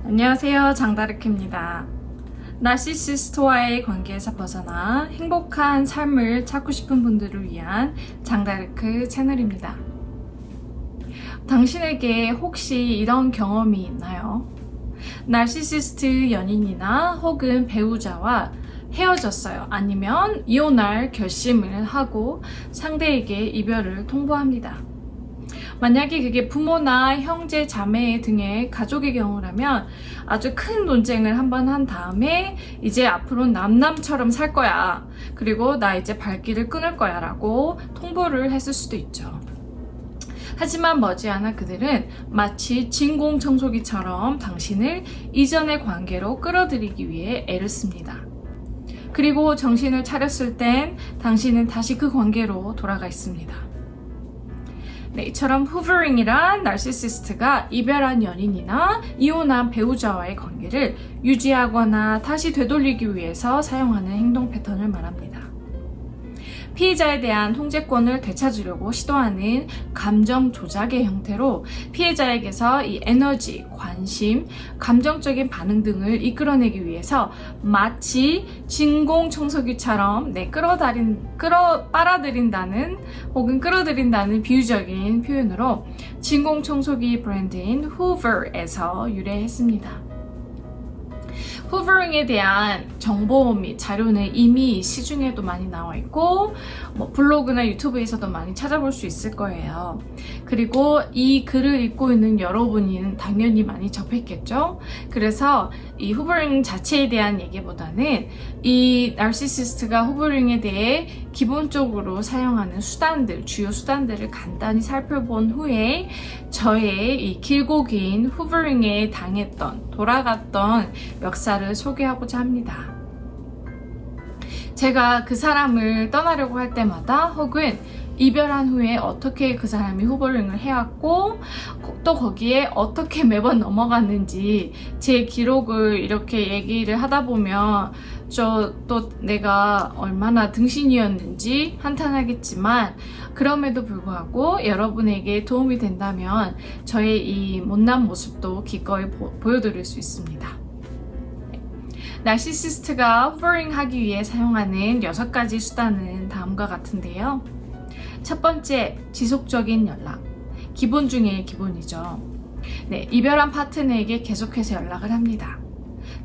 안녕하세요, 장다르크입니다. 나시시스트와의 관계에서 벗어나 행복한 삶을 찾고 싶은 분들을 위한 장다르크 채널입니다. 당신에게 혹시 이런 경험이 있나요? 나시시스트 연인이나 혹은 배우자와 헤어졌어요. 아니면 이혼할 결심을 하고 상대에게 이별을 통보합니다. 만약에 그게 부모나 형제, 자매 등의 가족의 경우라면 아주 큰 논쟁을 한번 한 다음에 이제 앞으로 남남처럼 살 거야. 그리고 나 이제 발길을 끊을 거야 라고 통보를 했을 수도 있죠. 하지만 머지않아 그들은 마치 진공청소기처럼 당신을 이전의 관계로 끌어들이기 위해 애를 씁니다. 그리고 정신을 차렸을 땐 당신은 다시 그 관계로 돌아가 있습니다. 네, 이처럼 후버링이란 나르시시스트가 이별한 연인이나 이혼한 배우자와의 관계를 유지하거나 다시 되돌리기 위해서 사용하는 행동 패턴을 말합니다. 피해자에 대한 통제권을 되찾으려고 시도하는 감정 조작의 형태로 피해자에게서 이 에너지, 관심, 감정적인 반응 등을 이끌어내기 위해서 마치 진공청소기처럼 빨아들인다는 혹은 끌어들인다는 비유적인 표현으로 진공청소기 브랜드인 후버에서 유래했습니다. 후버링에 대한 정보 및 자료는 이미 시중에도 많이 나와 있고 블로그나 유튜브에서도 많이 찾아볼 수 있을 거예요. 그리고 이 글을 읽고 있는 여러분은 당연히 많이 접했겠죠. 그래서 이 후버링 자체에 대한 얘기보다는 이 나르시시스트가 후버링에 대해 기본적으로 사용하는 수단들, 주요 수단들을 간단히 살펴본 후에 저의 이 길고 긴 후버링에 당했던, 돌아갔던 역사를 소개하고자 합니다. 제가 그 사람을 떠나려고 할 때마다 혹은 이별한 후에 어떻게 그 사람이 후버링을 해왔고 또 거기에 어떻게 매번 넘어갔는지 제 기록을 이렇게 얘기를 하다 보면 또 내가 얼마나 등신이었는지 한탄하겠지만 그럼에도 불구하고 여러분에게 도움이 된다면 저의 이 못난 모습도 기꺼이 보여드릴 수 있습니다. 나시시스트가 후버링 하기 위해 사용하는 6가지 수단은 다음과 같은데요. 첫 번째, 지속적인 연락. 기본 중에 기본이죠. 네, 이별한 파트너에게 계속해서 연락을 합니다.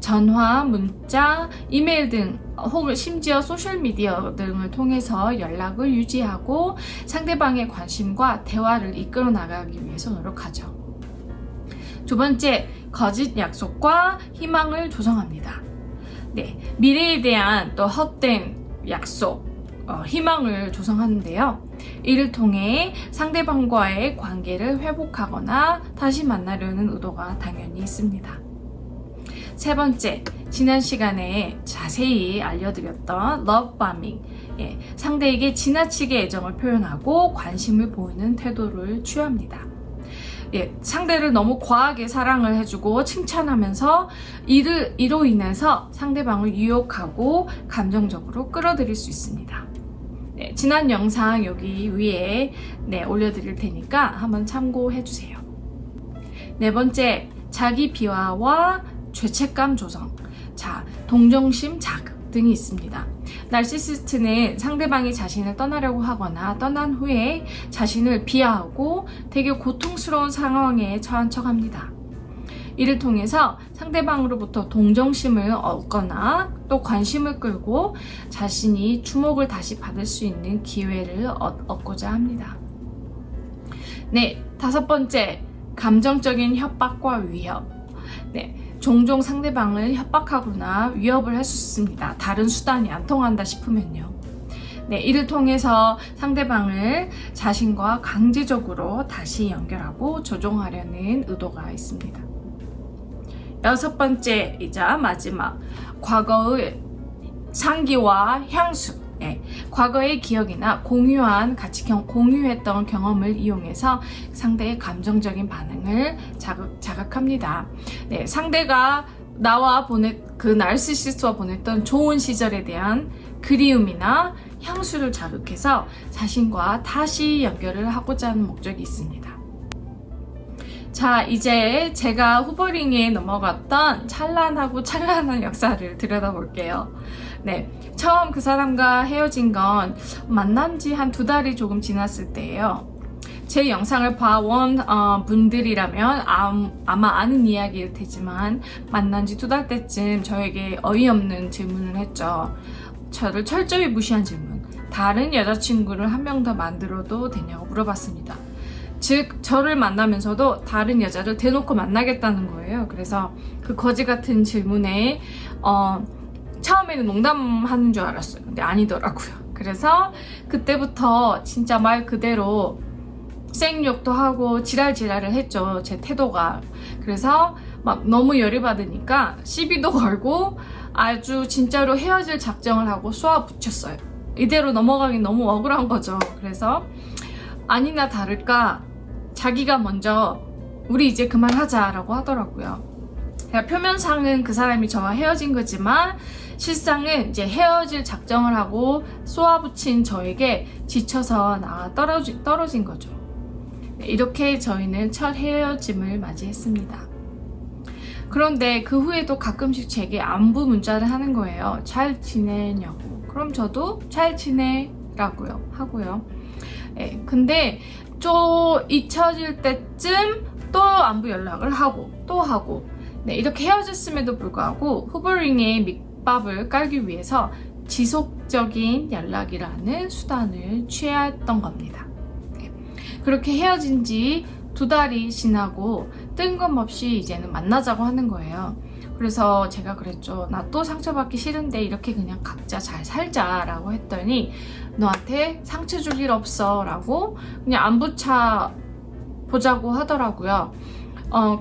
전화, 문자, 이메일 등 혹은 심지어 소셜미디어 등을 통해서 연락을 유지하고 상대방의 관심과 대화를 이끌어 나가기 위해서 노력하죠. 두 번째, 거짓 약속과 희망을 조성합니다. 네, 미래에 대한 또 헛된 약속, 희망을 조성하는데요. 이를 통해 상대방과의 관계를 회복하거나 다시 만나려는 의도가 당연히 있습니다. 세 번째, 지난 시간에 자세히 알려드렸던 러브밤밍, 상대에게 지나치게 애정을 표현하고 관심을 보이는 태도를 취합니다. 상대를 너무 과하게 사랑을 해주고 칭찬하면서 이로 인해서 상대방을 유혹하고 감정적으로 끌어들일 수 있습니다. 지난 영상 여기 위에 올려드릴 테니까 한번 참고해주세요. 네 번째, 자기 비하와 죄책감 조성. 동정심 자극 등이 있습니다. 나르시시스트는 상대방이 자신을 떠나려고 하거나 떠난 후에 자신을 비하하고 되게 고통스러운 상황에 처한 척합니다. 이를 통해서 상대방으로부터 동정심을 얻거나 또 관심을 끌고 자신이 주목을 다시 받을 수 있는 기회를 얻고자 합니다. 네, 다섯 번째, 감정적인 협박과 위협. 종종 상대방을 협박하거나 위협을 할 수 있습니다. 다른 수단이 안 통한다 싶으면요. 이를 통해서 상대방을 자신과 강제적으로 다시 연결하고 조종하려는 의도가 있습니다. 여섯 번째이자 마지막, 과거의 상기와 향수. 과거의 기억이나 공유했던 경험을 이용해서 상대의 감정적인 반응을 자극합니다. 상대가 그 나르시시스트와 보냈던 좋은 시절에 대한 그리움이나 향수를 자극해서 자신과 다시 연결을 하고자 하는 목적이 있습니다. 자, 이제 제가 후보링에 넘어갔던 찬란하고 찬란한 역사를 들여다볼게요. 네, 처음 그 사람과 헤어진 건 만난 지 한 2달이 조금 지났을 때예요. 제 영상을 봐온 분들이라면 아마 아는 이야기일 테지만 만난 지 2달 때쯤 저에게 어이없는 질문을 했죠. 저를 철저히 무시한 질문. 다른 여자친구를 한 명 더 만들어도 되냐고 물어봤습니다. 즉 저를 만나면서도 다른 여자를 대놓고 만나겠다는 거예요. 그래서 그 거지 같은 질문에 처음에는 농담하는 줄 알았어요. 근데 아니더라고요. 그래서 그때부터 진짜 말 그대로 생욕도 하고 지랄지랄을 했죠. 제 태도가. 그래서 막 너무 열이 받으니까 시비도 걸고 아주 진짜로 헤어질 작정을 하고 쏘아 붙였어요. 이대로 넘어가긴 너무 억울한 거죠. 그래서 아니나 다를까 자기가 먼저 우리 이제 그만하자 라고 하더라고요. 표면상은 그 사람이 저와 헤어진 거지만 실상은 이제 헤어질 작정을 하고 쏘아붙인 저에게 지쳐서 나가 떨어진 거죠. 이렇게 저희는 첫 헤어짐을 맞이했습니다. 그런데 그 후에도 가끔씩 제게 안부 문자를 하는 거예요. 잘 지내냐고. 그럼 저도 잘 지내라고요 하고요. 네, 근데 좀 잊혀질 때쯤 또 안부 연락을 하고 또 하고, 네, 이렇게 헤어졌음에도 불구하고 후보링에 밑밥을 깔기 위해서 지속적인 연락이라는 수단을 취했던 겁니다. 네, 그렇게 헤어진 지 2달이 지나고 뜬금없이 이제는 만나자고 하는 거예요. 그래서 제가 그랬죠. 나 또 상처받기 싫은데 이렇게 그냥 각자 잘 살자라고 했더니 너한테 상처 줄 일 없어 라고 그냥 안부차 보자고 하더라고요.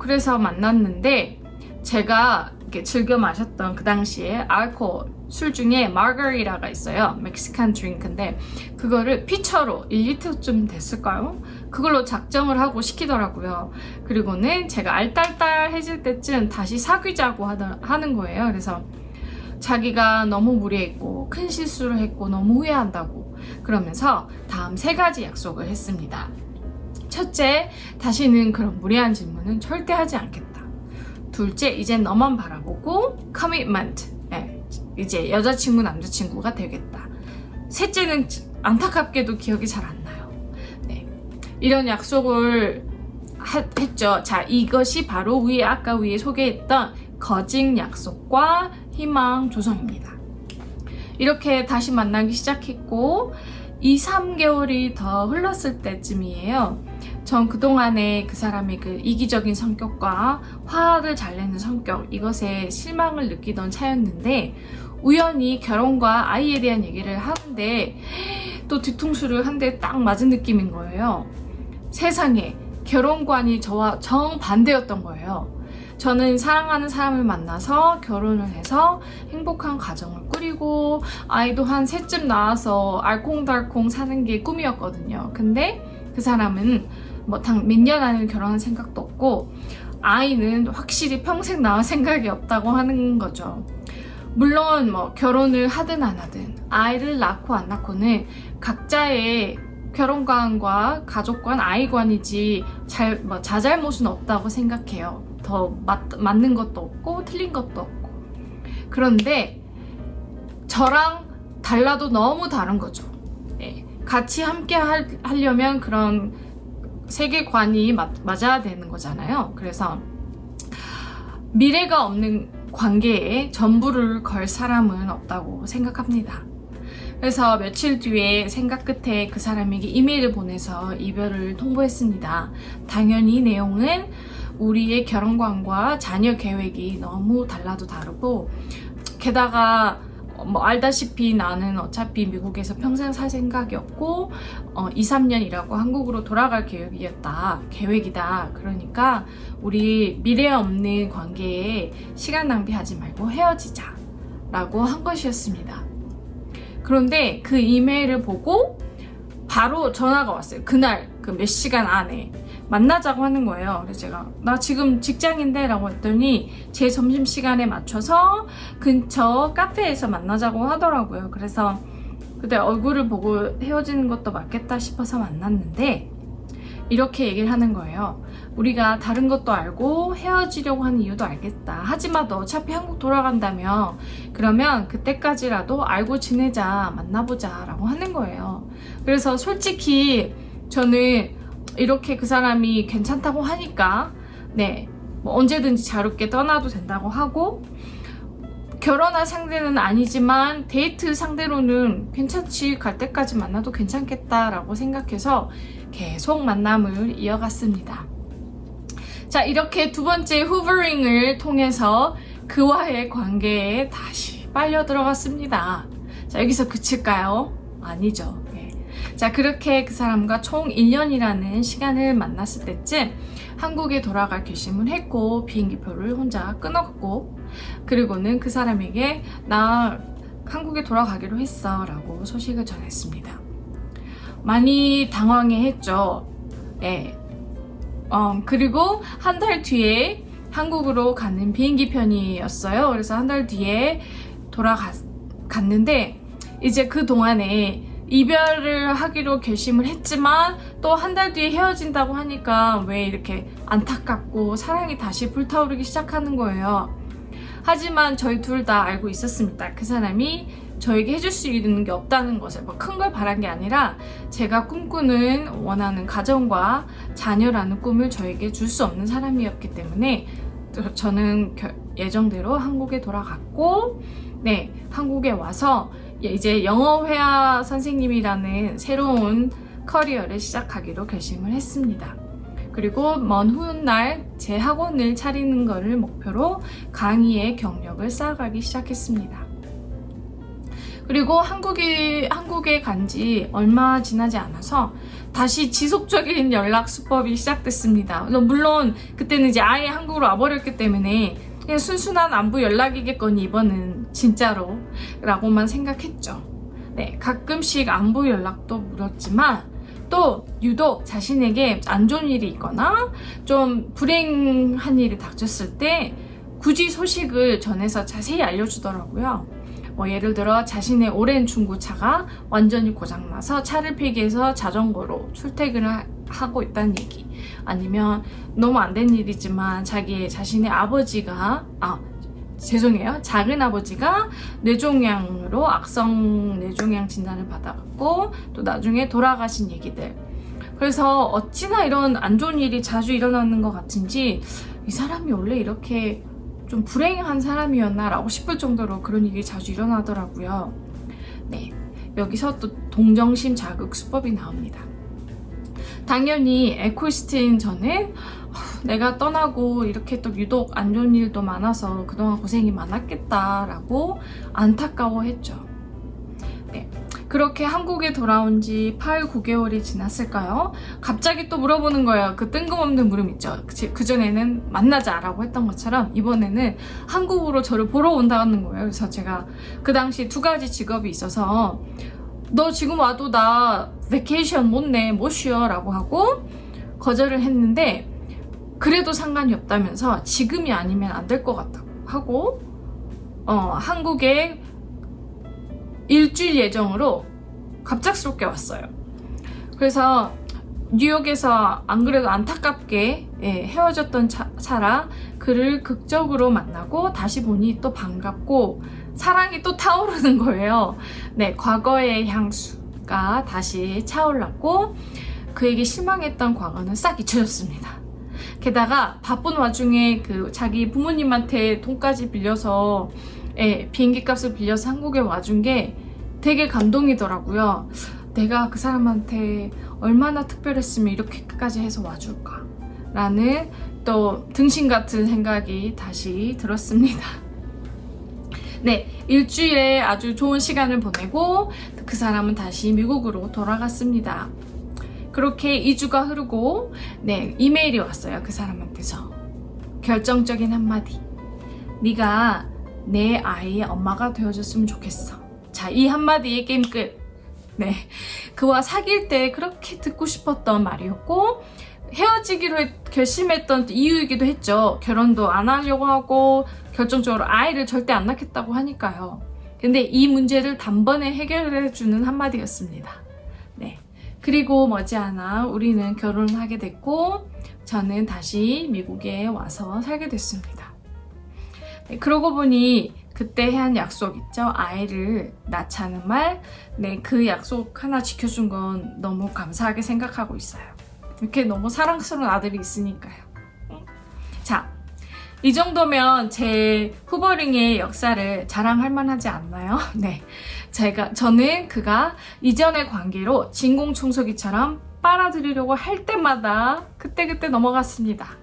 그래서 만났는데 제가 이렇게 즐겨 마셨던 그 당시에 알코올 술 중에 마르가리타가 있어요. 멕시칸 드링크인데 그거를 피처로 1리터쯤 됐을까요? 그걸로 작정을 하고 시키더라고요. 그리고는 제가 알딸딸해질 때쯤 다시 사귀자고 하는 거예요. 그래서 자기가 너무 무리했고 큰 실수를 했고 너무 후회한다고 그러면서 다음 3가지 약속을 했습니다. 첫째, 다시는 그런 무리한 질문은 절대 하지 않겠다. 둘째, 이젠 너만 바라보고 커미트먼트, 이제 여자친구 남자친구가 되겠다. 셋째는 안타깝게도 기억이 잘 안 나요. 네, 이런 약속을 했죠. 자, 이것이 바로 아까 위에 소개했던 거짓 약속과 희망 조성입니다. 이렇게 다시 만나기 시작했고 2-3개월이 더 흘렀을 때쯤이에요. 전 그동안에 그 사람의 그 이기적인 성격과 화를 잘 내는 성격, 이것에 실망을 느끼던 차였는데 우연히 결혼과 아이에 대한 얘기를 하는데 또 뒤통수를 한 대 딱 맞은 느낌인 거예요. 세상에, 결혼관이 저와 정반대였던 거예요. 저는 사랑하는 사람을 만나서 결혼을 해서 행복한 가정을 꾸리고 아이도 한 3쯤 낳아서 알콩달콩 사는 게 꿈이었거든요. 근데 그 사람은 몇 년 안에 결혼할 생각도 없고 아이는 확실히 평생 낳을 생각이 없다고 하는 거죠. 물론 결혼을 하든 안 하든 아이를 낳고 안 낳고는 각자의 결혼관과 가족관, 아이관이지 자잘못은 없다고 생각해요. 더 맞는 것도 없고 틀린 것도 없고. 그런데 저랑 달라도 너무 다른 거죠. 네, 같이 함께 하려면 그런 세계관이 맞아야 되는 거잖아요. 그래서 미래가 없는 관계에 전부를 걸 사람은 없다고 생각합니다. 그래서 며칠 뒤에 생각 끝에 그 사람에게 이메일을 보내서 이별을 통보했습니다. 당연히 내용은 우리의 결혼관과 자녀 계획이 너무 달라도 다르고, 게다가 알다시피 나는 어차피 미국에서 평생 살 생각이 없고 2-3년 일하고 한국으로 돌아갈 계획이다. 그러니까 우리 미래 없는 관계에 시간 낭비하지 말고 헤어지자 라고 한 것이었습니다. 그런데 그 이메일을 보고 바로 전화가 왔어요. 그날 그 몇 시간 안에 만나자고 하는 거예요. 그래서 제가 나 지금 직장인데 라고 했더니 제 점심시간에 맞춰서 근처 카페에서 만나자고 하더라고요. 그래서 그때 얼굴을 보고 헤어지는 것도 맞겠다 싶어서 만났는데 이렇게 얘기를 하는 거예요. 우리가 다른 것도 알고 헤어지려고 하는 이유도 알겠다. 하지만 너 어차피 한국 돌아간다며. 그러면 그때까지라도 알고 지내자. 만나보자. 라고 하는 거예요. 그래서 솔직히 저는 이렇게 그 사람이 괜찮다고 하니까 네, 뭐 언제든지 자유롭게 떠나도 된다고 하고 결혼할 상대는 아니지만 데이트 상대로는 괜찮지, 갈 때까지 만나도 괜찮겠다라고 생각해서 계속 만남을 이어갔습니다. 자, 이렇게 두 번째 후버링을 통해서 그와의 관계에 다시 빨려 들어갔습니다. 자, 여기서 그칠까요? 아니죠. 네. 자, 그렇게 그 사람과 총 1년이라는 시간을 만났을 때쯤 한국에 돌아갈 결심을 했고 비행기표를 혼자 끊었고 그리고는 그 사람에게 나 한국에 돌아가기로 했어 라고 소식을 전했습니다. 많이 당황해했죠. 네. 그리고 한 달 뒤에 한국으로 가는 비행기 편이었어요. 그래서 한 달 뒤에 돌아갔는데 이제 그 동안에 이별을 하기로 결심을 했지만 또 한 달 뒤에 헤어진다고 하니까 왜 이렇게 안타깝고 사랑이 다시 불타오르기 시작하는 거예요. 하지만 저희 둘 다 알고 있었습니다. 그 사람이 저에게 해줄 수 있는 게 없다는 것을, 뭐 큰 걸 바란 게 아니라 제가 꿈꾸는 원하는 가정과 자녀라는 꿈을 저에게 줄 수 없는 사람이었기 때문에 저는 예정대로 한국에 돌아갔고 네, 한국에 와서 이제 영어회화 선생님이라는 새로운 커리어를 시작하기로 결심을 했습니다. 그리고 먼 훗날 제 학원을 차리는 것을 목표로 강의의 경력을 쌓아가기 시작했습니다. 그리고 한국에 간 지 얼마 지나지 않아서 다시 지속적인 연락 수법이 시작됐습니다. 물론 그때는 이제 아예 한국으로 와버렸기 때문에 그냥 순순한 안부 연락이겠거니 이번은 진짜로 라고만 생각했죠. 네, 가끔씩 안부 연락도 물었지만 또 유독 자신에게 안 좋은 일이 있거나 좀 불행한 일이 닥쳤을 때 굳이 소식을 전해서 자세히 알려주더라고요. 뭐 예를 들어 자신의 오랜 중고차가 완전히 고장나서 차를 폐기해서 자전거로 출퇴근을 하고 있다는 얘기, 아니면 너무 안 된 일이지만 자신의 아버지가 작은 아버지가 뇌종양으로 악성 뇌종양 진단을 받아갖고 또 나중에 돌아가신 얘기들. 그래서 어찌나 이런 안 좋은 일이 자주 일어나는 것 같은지 이 사람이 원래 이렇게 좀 불행한 사람이었나 라고 싶을 정도로 그런 일이 자주 일어나더라고요. 네, 여기서 또 동정심 자극 수법이 나옵니다. 당연히 에코이스트인 저는 내가 떠나고 이렇게 또 유독 안 좋은 일도 많아서 그동안 고생이 많았겠다라고 안타까워했죠. 네, 그렇게 한국에 돌아온 지 8, 9개월이 지났을까요? 갑자기 또 물어보는 거예요. 그 뜬금없는 물음 있죠. 그전에는 만나자라고 했던 것처럼 이번에는 한국으로 저를 보러 온다는 거예요. 그래서 제가 그 당시 2가지 직업이 있어서 너 지금 와도 나 베케이션 못 내, 못 쉬어 라고 하고 거절을 했는데 그래도 상관이 없다면서 지금이 아니면 안 될 것 같다고 하고 한국에 일주일 예정으로 갑작스럽게 왔어요. 그래서 뉴욕에서 안 그래도 안타깝게 헤어졌던 차라 그를 극적으로 만나고 다시 보니 또 반갑고 사랑이 또 타오르는 거예요. 네, 과거의 향수가 다시 차올랐고 그에게 실망했던 과거는 싹 잊혀졌습니다. 게다가 바쁜 와중에 자기 부모님한테 돈까지 빌려서 비행기 값을 빌려서 한국에 와준 게 되게 감동이더라고요. 내가 그 사람한테 얼마나 특별했으면 이렇게까지 해서 와줄까 라는 또 등신 같은 생각이 다시 들었습니다. 네, 일주일에 아주 좋은 시간을 보내고 그 사람은 다시 미국으로 돌아갔습니다. 그렇게 2주가 흐르고 네, 이메일이 왔어요. 그 사람한테서 결정적인 한마디. 네가 내 아이의 엄마가 되어줬으면 좋겠어. 자, 이 한마디에 게임 끝. 네, 그와 사귈 때 그렇게 듣고 싶었던 말이었고 헤어지기로 결심했던 이유이기도 했죠. 결혼도 안 하려고 하고 결정적으로 아이를 절대 안 낳겠다고 하니까요. 근데 이 문제를 단번에 해결해주는 한마디였습니다. 네, 그리고 머지않아 우리는 결혼을 하게 됐고 저는 다시 미국에 와서 살게 됐습니다. 네, 그러고 보니 그때 한 약속 있죠? 아이를 낳자는 말. 네, 그 약속 하나 지켜준 건 너무 감사하게 생각하고 있어요. 이렇게 너무 사랑스러운 아들이 있으니까요. 자, 이 정도면 제 후버링의 역사를 자랑할 만하지 않나요? 네. 저는 그가 이전의 관계로 진공청소기처럼 빨아들이려고 할 때마다 그때그때 넘어갔습니다.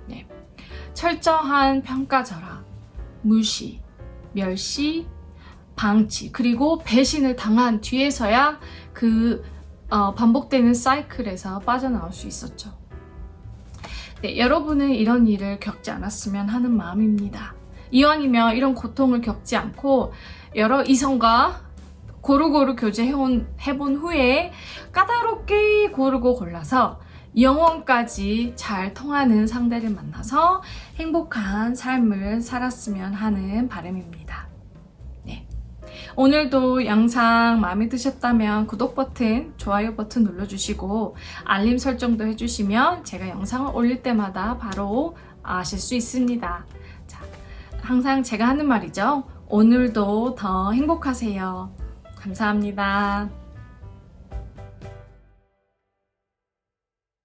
네. 철저한 평가절하, 무시, 멸시, 방치, 그리고 배신을 당한 뒤에서야 반복되는 사이클에서 빠져나올 수 있었죠. 네, 여러분은 이런 일을 겪지 않았으면 하는 마음입니다. 이왕이면 이런 고통을 겪지 않고 여러 이성과 고루고루 교제해본 후에 까다롭게 고르고 골라서 영원까지 잘 통하는 상대를 만나서 행복한 삶을 살았으면 하는 바람입니다. 네. 오늘도 영상 마음에 드셨다면 구독 버튼, 좋아요 버튼 눌러주시고 알림 설정도 해주시면 제가 영상을 올릴 때마다 바로 아실 수 있습니다. 자, 항상 제가 하는 말이죠. 오늘도 더 행복하세요. 감사합니다.